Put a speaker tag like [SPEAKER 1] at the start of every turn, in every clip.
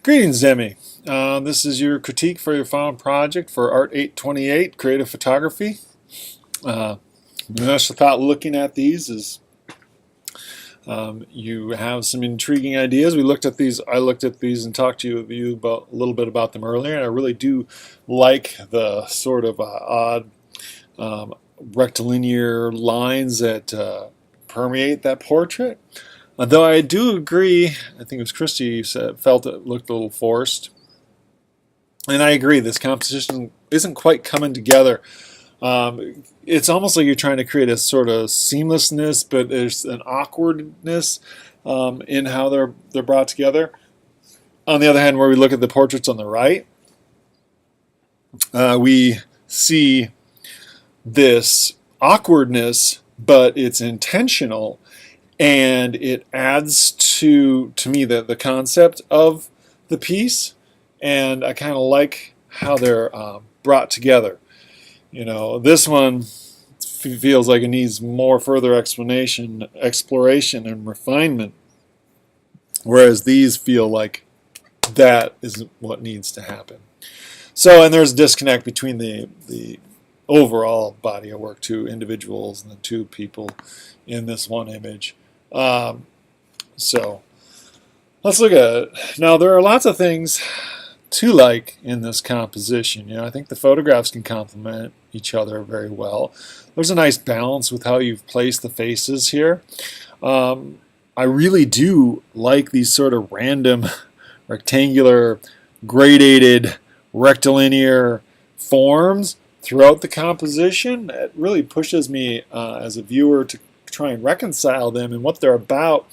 [SPEAKER 1] Greetings, Demi. This is your critique for your final project for Art 828, Creative Photography. Initial thought looking at these is you have some intriguing ideas. We looked at these. I looked at these and talked to you about a little bit about them earlier. And I really do like the sort of odd rectilinear lines that permeate that portrait. Though I do agree, I think it was Christy who said, felt it looked a little forced. And I agree, this composition isn't quite coming together. It's almost like you're trying to create a sort of seamlessness, but there's an awkwardness in how they're brought together. On the other hand, where we look at the portraits on the right, we see this awkwardness, but it's intentional, and it adds to me the concept of the piece, and I kind of like how they're brought together. You know, this one feels like it needs more further exploration, and refinement, whereas these feel like that is what needs to happen. So, and there's a disconnect between the overall body of work, two individuals and the two people in this one image. So let's look at it. Now, there are lots of things to like in this composition. You know, I think the photographs can complement each other very well. There's a nice balance with how you've placed the faces here. I really do like these sort of random rectangular gradated rectilinear forms throughout the composition. It really pushes me as a viewer to try and reconcile them and what they're about.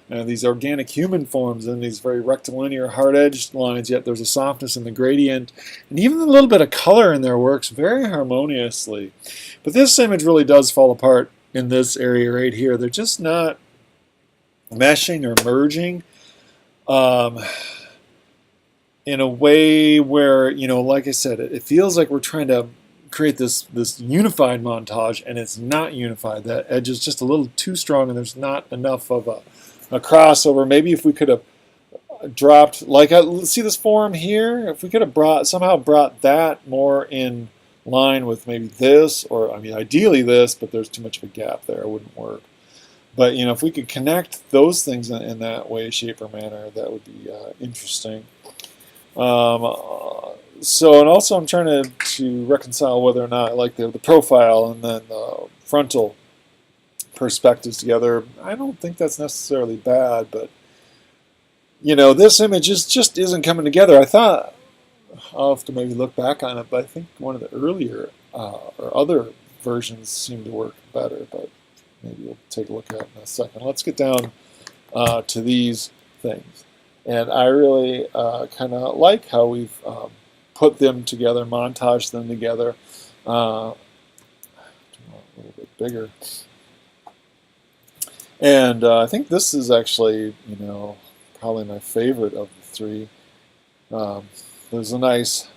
[SPEAKER 1] These organic human forms and these very rectilinear, hard-edged lines, yet there's a softness in the gradient, and even a little bit of color in there works very harmoniously. But this image really does fall apart in this area right here. They're just not meshing or merging in a way where, you know, like I said, it feels like we're trying to create this unified montage, and it's not unified. That edge is just a little too strong, and there's not enough of a crossover. Maybe if we could have dropped, like, see this form here? If we could have somehow brought that more in line with maybe this, or I mean ideally this, but there's too much of a gap there, it wouldn't work. But you know, if we could connect those things in that way, shape, or manner, that would be interesting. So, and also I'm trying to reconcile whether or not I like the profile and then the frontal perspectives together. I don't think that's necessarily bad, but you know, this image just isn't coming together. I thought, I'll have to maybe look back on it, but I think one of the earlier or other versions seem to work better, but maybe we'll take a look at it in a second. Let's get down to these things. And I really kind of like how we've put them together, montaged them together. A little bit bigger. And I think this is actually, you know, probably my favorite of the three. There's a nice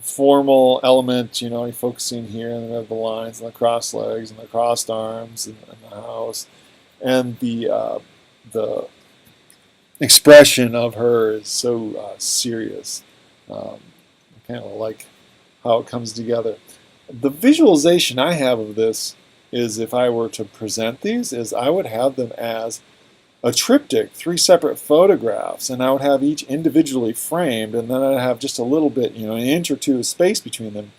[SPEAKER 1] formal element, you know, you're focusing here, and then we have the lines and the crossed legs and the crossed arms and the house. And the expression of her is so serious. I kind of like how it comes together. The visualization I have of this is, if I were to present these, is I would have them as a triptych, 3 separate photographs, and I would have each individually framed, and then I'd have just a little bit, you know, an inch or two of space between them.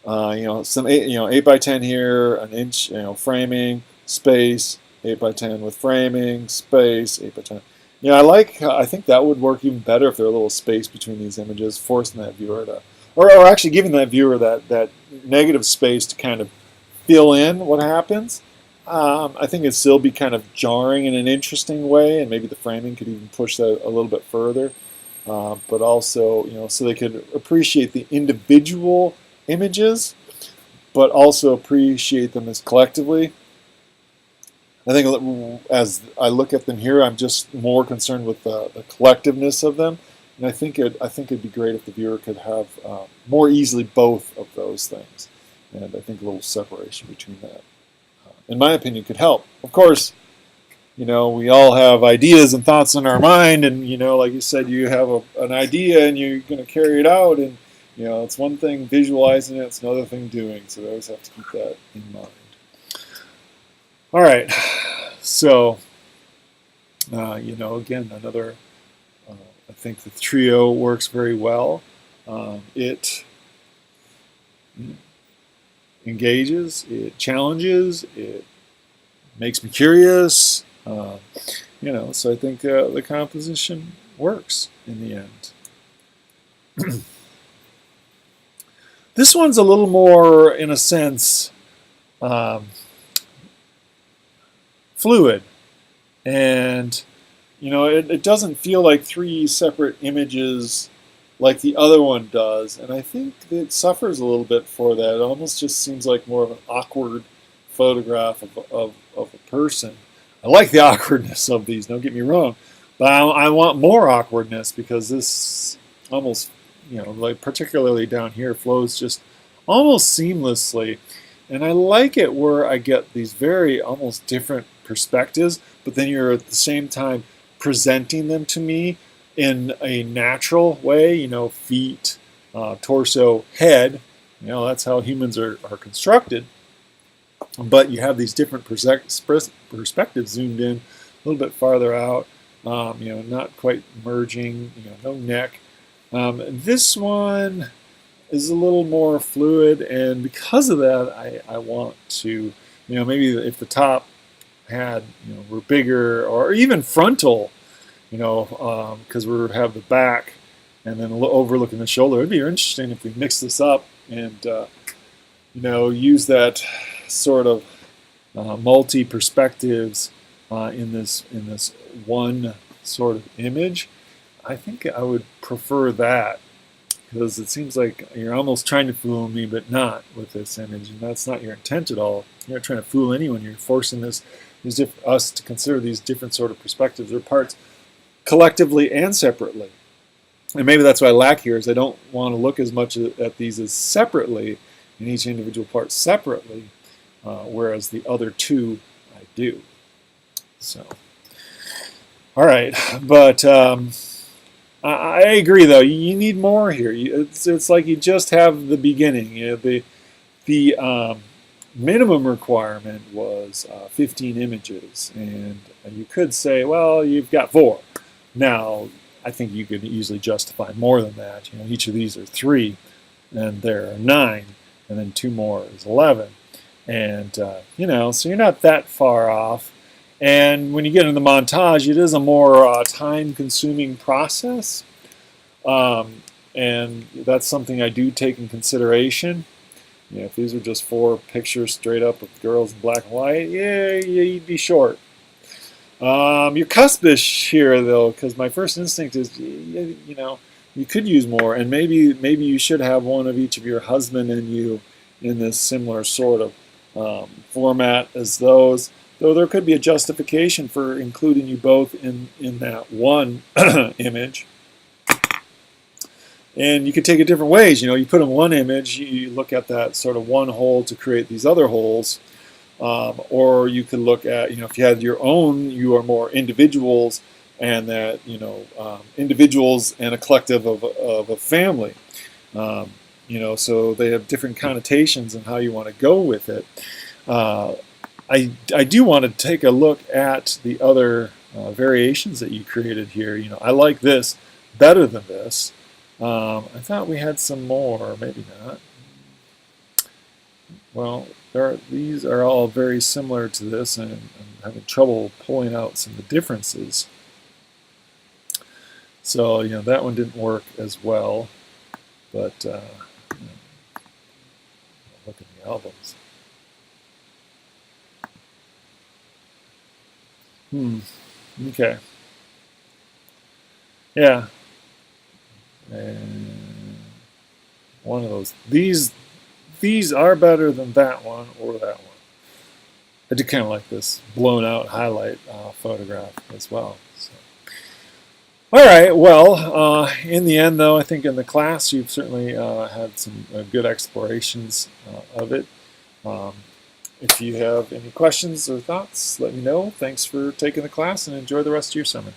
[SPEAKER 1] You know, some 8 by 10 here, an inch, you know, framing, space, 8 by 10 with framing, space, 8 by 10. Yeah, I think that would work even better if there were a little space between these images, forcing that viewer to, or actually giving that viewer that negative space to kind of fill in what happens. I think it'd still be kind of jarring in an interesting way, and maybe the framing could even push that a little bit further. But also, you know, so they could appreciate the individual images, but also appreciate them as collectively. I think as I look at them here, I'm just more concerned with the collectiveness of them, and I think it'd be great if the viewer could have more easily both of those things, and I think a little separation between that, in my opinion, could help. Of course, we all have ideas and thoughts in our mind, and like you said, you have an idea and you're going to carry it out, and it's one thing visualizing it, it's another thing doing. So we always have to keep that in mind. All right, so again, another. I think the trio works very well. It engages, it challenges, it makes me curious. So I think the composition works in the end. This one's a little more, in a sense, fluid, and it doesn't feel like three separate images like the other one does, and I think it suffers a little bit for that. It almost just seems like more of an awkward photograph of a person. I like the awkwardness of these, don't get me wrong, but I want more awkwardness, because this almost, like particularly down here, flows just almost seamlessly. And I like it where I get these very almost different perspectives, but then you're at the same time presenting them to me in a natural way, feet, torso, head. That's how humans are constructed. But you have these different perspectives zoomed in a little bit farther out, not quite merging, no neck. This one is a little more fluid, and because of that, I want to, maybe if the top had, were bigger, or even frontal, because we have the back and then overlooking the shoulder. It'd be interesting if we mix this up and, use that sort of multi perspectives in this one sort of image. I think I would prefer that, because it seems like you're almost trying to fool me, but not with this image, and that's not your intent at all. You're not trying to fool anyone. You're forcing us to consider these different sort of perspectives or parts collectively and separately. And maybe that's what I lack here, is I don't want to look as much at these as separately, in each individual part separately, whereas the other two I do. So, all right, but I agree, though. You need more here. It's like you just have the beginning. The minimum requirement was 15 images, and you could say, well, you've got 4. Now, I think you could easily justify more than that. Each of these are 3, and there are 9, and then 2 more is 11. And, so you're not that far off. And when you get into the montage, it is a more time-consuming process. And that's something I do take in consideration. If these are just 4 pictures straight up of girls in black and white, yeah, you'd be short. You're cuspish here, though, because my first instinct is, you could use more, and maybe you should have one of each of your husband and you in this similar sort of format as those. Though there could be a justification for including you both in that one image. And you could take it different ways. You put in one image, you look at that sort of one hole to create these other holes. Or you could look at, if you had your own, you are more individuals, and that, individuals and a collective of a family. So they have different connotations in how you want to go with it. I do want to take a look at the other variations that you created here. I like this better than this. I thought we had some more, maybe not. Well, these are all very similar to this, and I'm having trouble pulling out some of the differences. So, that one didn't work as well, but look at the albums. Okay. Yeah. And one of those. These are better than that one or that one. I do kind of like this blown out highlight photograph as well. So. All right, well, in the end, though, I think in the class you've certainly had some good explorations of it. If you have any questions or thoughts, let me know. Thanks for taking the class and enjoy the rest of your summer.